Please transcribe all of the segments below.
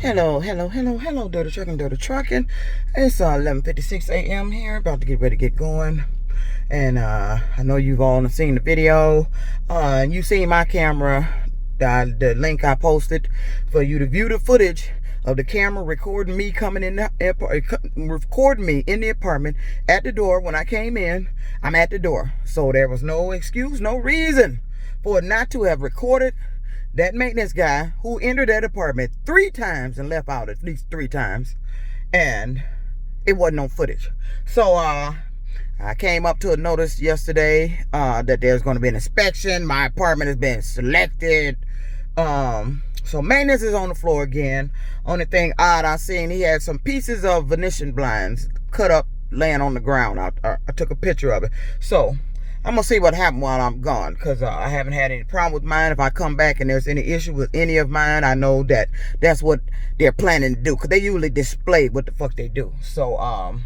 Hello, Dirty Trucking. It's 11:56 a.m. here, about to get ready to get going. And I know you've all seen the video. And you've seen my camera, the link I posted for you to view the footage of the camera recording me coming in the airport, recording me in the apartment at the door. When I came in, I'm at the door. So there was no excuse, no reason for it not to have recorded that maintenance guy who entered that apartment 3 times and left out at least 3 times, and it wasn't on footage. So I came up to a notice yesterday that there's going to be an inspection. My apartment has been selected. So maintenance is on the floor again. Only thing odd I seen, he had some pieces of Venetian blinds cut up laying on the ground. I took a picture of it. So I'm going to see what happened while I'm gone, because I haven't had any problem with mine. If I come back and there's any issue with any of mine, I know that that's what they're planning to do, because they usually display what the fuck they do. So I'm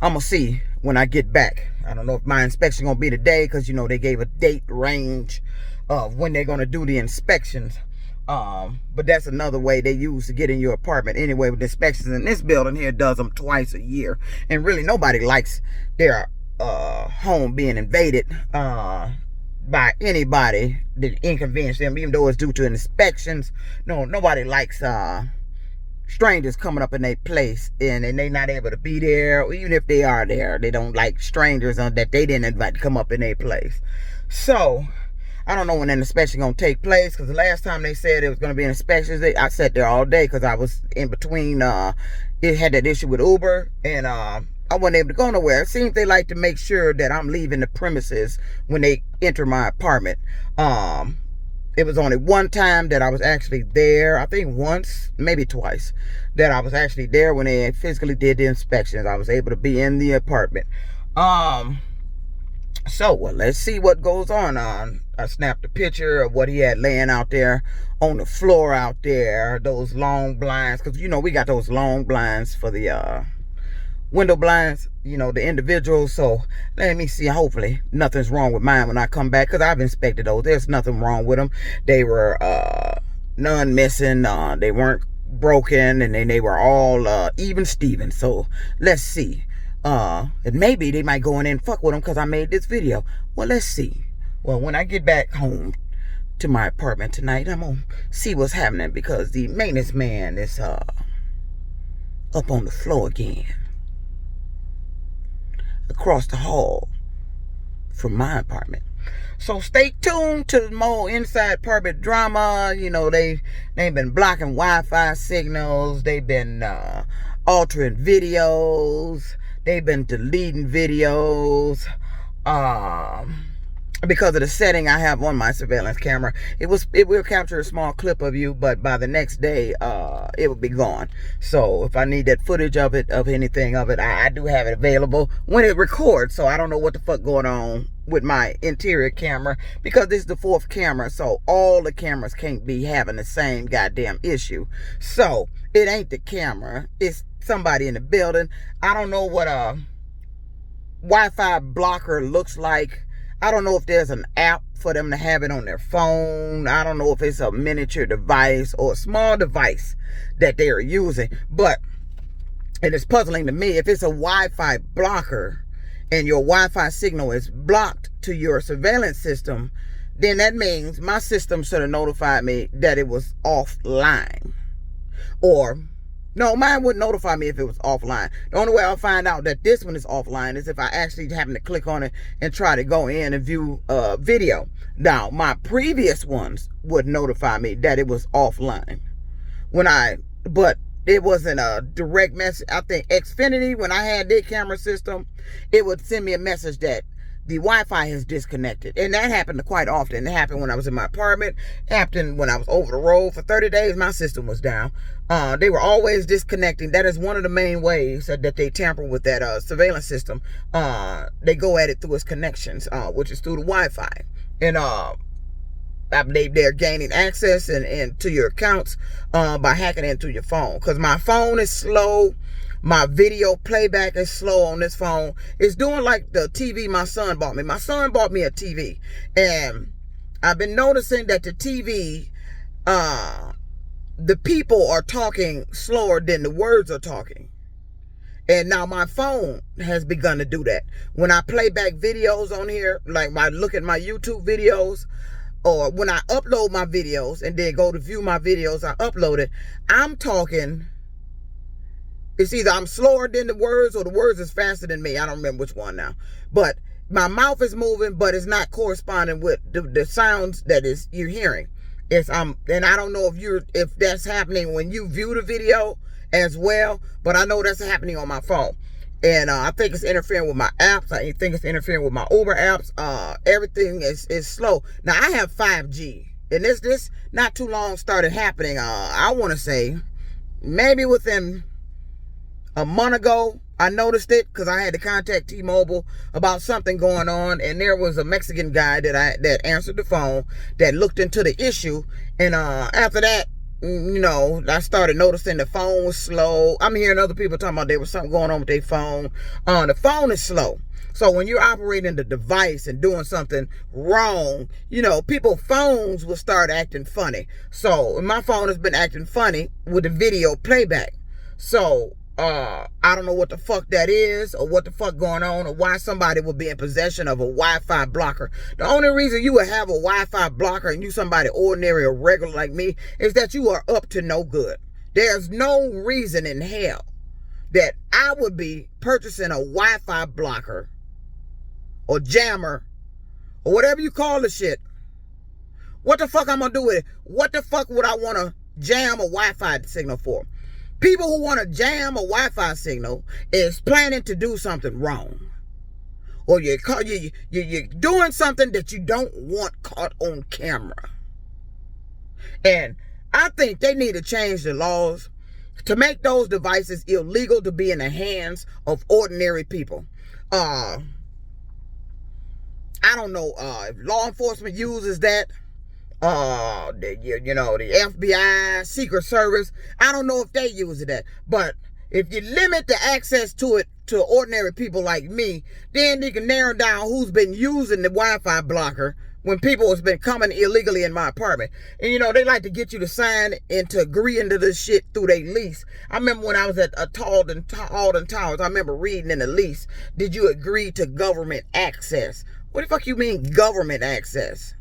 going to see when I get back. I don't know if my inspection going to be today, because, you know, they gave a date range of when they're going to do the inspections. But that's another way they use to get in your apartment anyway with inspections. And this building here does them twice a year. And really nobody likes their home being invaded by anybody that inconvenience them, even though it's due to inspections. No, nobody likes strangers coming up in their place and they not able to be there, or even if they are there, they don't like strangers that they didn't invite to come up in their place. So I don't know when an inspection gonna take place, because the last time they said it was gonna be an inspection, I sat there all day because I was in between. It had that issue with Uber, and I wasn't able to go nowhere. It seems they like to make sure that I'm leaving the premises when they enter my apartment. It was only one time that I was actually there. I think once, maybe twice, that I was actually there when they physically did the inspections. I was able to be in the apartment. So, well, let's see what goes on. I snapped a picture of what he had laying out there on the floor out there. Those long blinds, because, you know, we got those long blinds for the window blinds, you know, the individuals. So let me see, hopefully nothing's wrong with mine when I come back, because I've inspected those. There's nothing wrong with them. They were none missing, they weren't broken, and they were all even Steven. So let's see, and maybe they might go in and fuck with them because I made this video. Well, let's see. Well, when I get back home to my apartment tonight, I'm gonna see what's happening, because the maintenance man is up on the floor again, across the hall from my apartment. So stay tuned to more inside apartment drama. You know, they've been blocking Wi-Fi signals. They've been altering videos. They've been deleting videos. Because of the setting I have on my surveillance camera, it will capture a small clip of you, but by the next day it will be gone. So if I need that footage of anything of it, I do have it available when it records. So I don't know what the fuck going on with my interior camera, because this is the 4th camera, so all the cameras can't be having the same goddamn issue. So it ain't the camera, it's somebody in the building. I don't know what a Wi-Fi blocker looks like. I don't know if there's an app for them to have it on their phone. I don't know if it's a miniature device or a small device that they are using. But it is puzzling to me. If it's a Wi-Fi blocker and your Wi-Fi signal is blocked to your surveillance system, then that means my system should have notified me that it was offline. Or no, mine wouldn't notify me if it was offline. The only way I'll find out that this one is offline is if I actually happen to click on it and try to go in and view video. Now, my previous ones would notify me that it was offline. But it wasn't a direct message. I think Xfinity, when I had their camera system, it would send me a message that the Wi-Fi is disconnected. And that happened quite often. It happened when I was in my apartment. It happened when I was over the road. For 30 days, my system was down. They were always disconnecting. That is one of the main ways that they tamper with that surveillance system. They go at it through its connections, which is through the Wi-Fi. And they're gaining access and to your accounts by hacking into your phone. Because my phone is slow. My video playback is slow on this phone. It's doing like the TV my son bought me. My son bought me a TV. And I've been noticing that the TV the people are talking slower than the words are talking. And now my phone has begun to do that. When I play back videos on here, like I look at my YouTube videos, or when I upload my videos and then go to view my videos, I upload it, I'm talking, it's either I'm slower than the words or the words is faster than me. I don't remember which one now. But my mouth is moving, but it's not corresponding with the sounds that you're hearing. And I don't know if that's happening when you view the video as well, but I know that's happening on my phone. And I think it's interfering with my apps. I think it's interfering with my Uber apps. Everything is slow. Now I have 5G, and this not too long started happening. I want to say maybe within a month ago, I noticed it because I had to contact T-Mobile about something going on, and there was a Mexican guy that answered the phone that looked into the issue, and after that, you know, I started noticing the phone was slow. I'm hearing other people talking about there was something going on with their phone. The phone is slow. So when you're operating the device and doing something wrong, you know, people's phones will start acting funny. So my phone has been acting funny with the video playback. So I don't know what the fuck that is, or what the fuck going on, or why somebody would be in possession of a Wi-Fi blocker. The only reason you would have a Wi-Fi blocker and you somebody ordinary or regular like me is that you are up to no good. There's no reason in hell that I would be purchasing a Wi-Fi blocker or jammer or whatever you call the shit. What the fuck I'm gonna do with it? What the fuck would I want to jam a Wi-Fi signal for? People who want to jam a Wi-Fi signal is planning to do something wrong. Or you're doing something that you don't want caught on camera. And I think they need to change the laws to make those devices illegal to be in the hands of ordinary people. I don't know if law enforcement uses that. The FBI, Secret Service, I don't know if they use that. But if you limit the access to it to ordinary people like me, then you can narrow down who's been using the Wi-Fi blocker when people has been coming illegally in my apartment. And you know, they like to get you to sign and to agree into this shit through their lease. I remember when I was at Alden Towers, I remember reading in the lease, did you agree to government access? What the fuck you mean government access?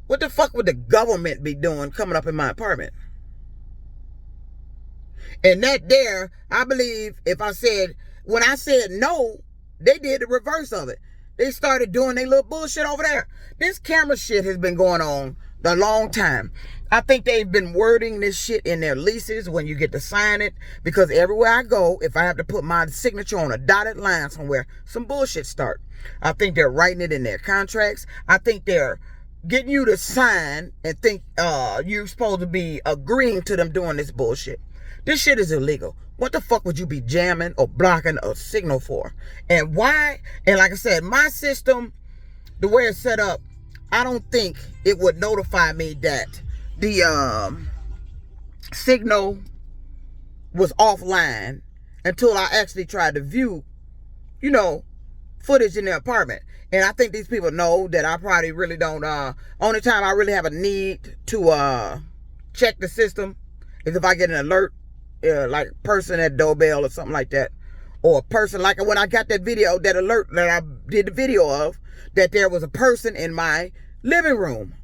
What the fuck would the government be doing coming up in my apartment? And that there, I believe when I said no, they did the reverse of it. They started doing their little bullshit over there. This camera shit has been going on a long time. I think they've been wording this shit in their leases when you get to sign it, because everywhere I go, if I have to put my signature on a dotted line somewhere, some bullshit start. I think they're writing it in their contracts. I think they're getting you to sign and think you're supposed to be agreeing to them doing this bullshit. This shit is illegal. What the fuck would you be jamming or blocking a signal for? And why? And like I said, my system, the way it's set up, I don't think it would notify me that the signal was offline until I actually tried to view, you know, footage in the apartment. And I think these people know that I probably really don't, only time I really have a need to check the system is if I get an alert, like a person at doorbell or something like that. Or a person, like when I got that video, that alert that I did the video of, that there was a person in my living room.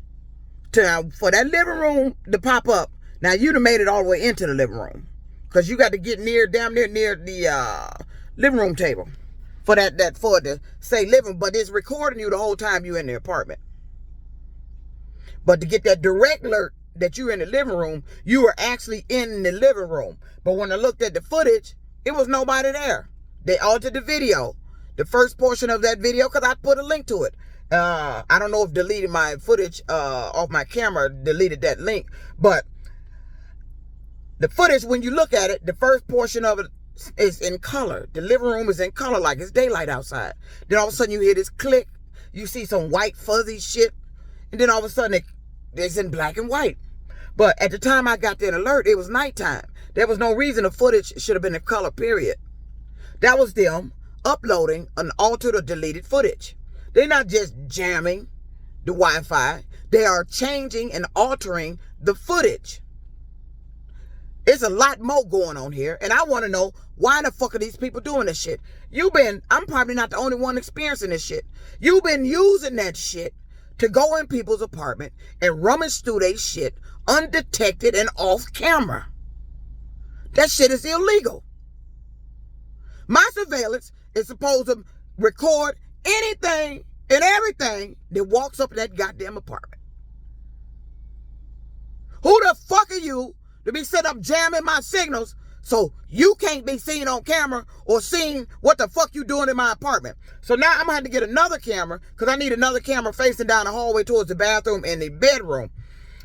For that living room to pop up, now you'd have made it all the way into the living room. Because you got to get damn near the living room table. For it to say living, but it's recording you the whole time you're in the apartment. But to get that direct alert that you're in the living room, you were actually in the living room. But when I looked at the footage, it was nobody there. They altered the video, the first portion of that video, because I put a link to it. I don't know if deleting my footage off my camera deleted that link, but the footage, when you look at it, the first portion of it is in color. The living room is in color like it's daylight outside. Then all of a sudden you hear this click. You see some white fuzzy shit. And then all of a sudden it's in black and white. But at the time I got that alert, it was nighttime. There was no reason the footage should have been in color, period. That was them uploading an altered or deleted footage. They're not just jamming the Wi-Fi. They are changing and altering the footage. It's a lot more going on here. And I want to know, why the fuck are these people doing this shit? I'm probably not the only one experiencing this shit. You've been using that shit to go in people's apartment and rummage through their shit undetected and off camera. That shit is illegal. My surveillance is supposed to record anything and everything that walks up in that goddamn apartment. Who the fuck are you to be sitting up jamming my signals so you can't be seen on camera or seeing what the fuck you doing in my apartment? So now I'm going to have to get another camera, because I need another camera facing down the hallway towards the bathroom and the bedroom.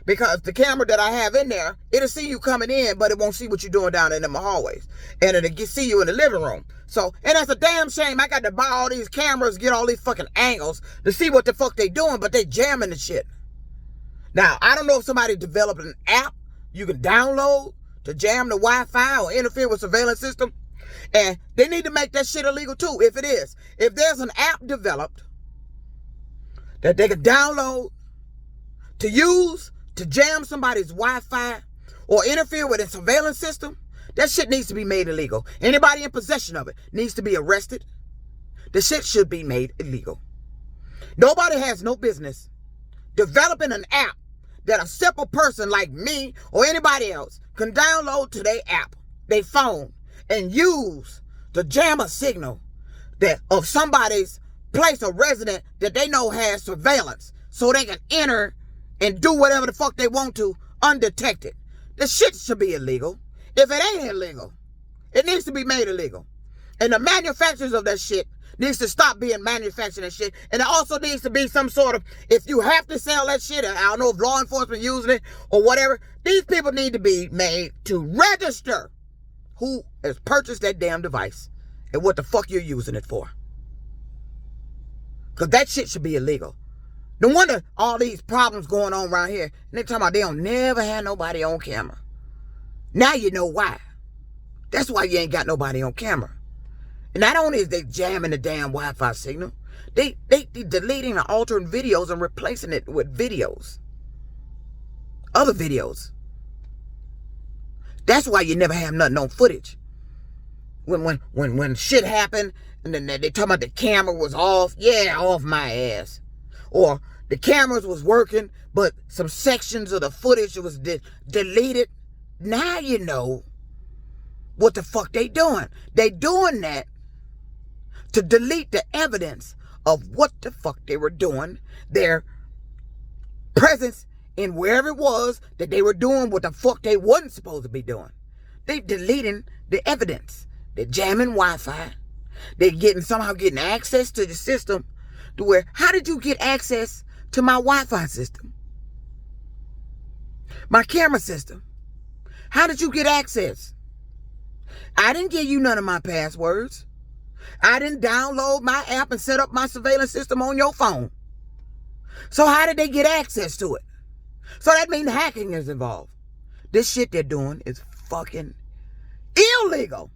Because the camera that I have in there, it'll see you coming in, but it won't see what you're doing down in the hallways. And it'll see you in the living room. So, and that's a damn shame. I got to buy all these cameras, get all these fucking angles to see what the fuck they doing, but they jamming the shit. Now, I don't know if somebody developed an app you can download to jam the Wi-Fi or interfere with surveillance system. And they need to make that shit illegal too, if it is. If there's an app developed that they can download to use to jam somebody's Wi-Fi or interfere with a surveillance system, that shit needs to be made illegal. Anybody in possession of it needs to be arrested. The shit should be made illegal. Nobody has no business developing an app that a simple person like me or anybody else can download to their app, their phone, and use to jam a signal that of somebody's place of residence that they know has surveillance, so they can enter and do whatever the fuck they want to undetected. The shit should be illegal. If it ain't illegal, it needs to be made illegal. And the manufacturers of that shit needs to stop being manufacturing that shit. And it also needs to be some sort of, if you have to sell that shit, I don't know if law enforcement using it or whatever, these people need to be made to register who has purchased that damn device and what the fuck you're using it for. Because that shit should be illegal. No wonder all these problems going on around here. And they talking about they don't never have nobody on camera. Now you know why. That's why you ain't got nobody on camera. And not only is they jamming the damn Wi-Fi signal, they deleting and altering videos and replacing it with videos. Other videos. That's why you never have nothing on footage. When shit happened and then they talking about the camera was off, yeah, off my ass. Or the cameras was working, but some sections of the footage was deleted. Now you know what the fuck they doing. They doing that to delete the evidence of what the fuck they were doing, their presence in wherever it was that they were doing what the fuck they wasn't supposed to be doing. They deleting the evidence. They're jamming Wi-Fi. They're somehow getting access to the system to where, how did you get access to my Wi-Fi system? My camera system. How did you get access? I didn't give you none of my passwords. I didn't download my app and set up my surveillance system on your phone. So how did they get access to it? So that means hacking is involved. This shit they're doing is fucking illegal.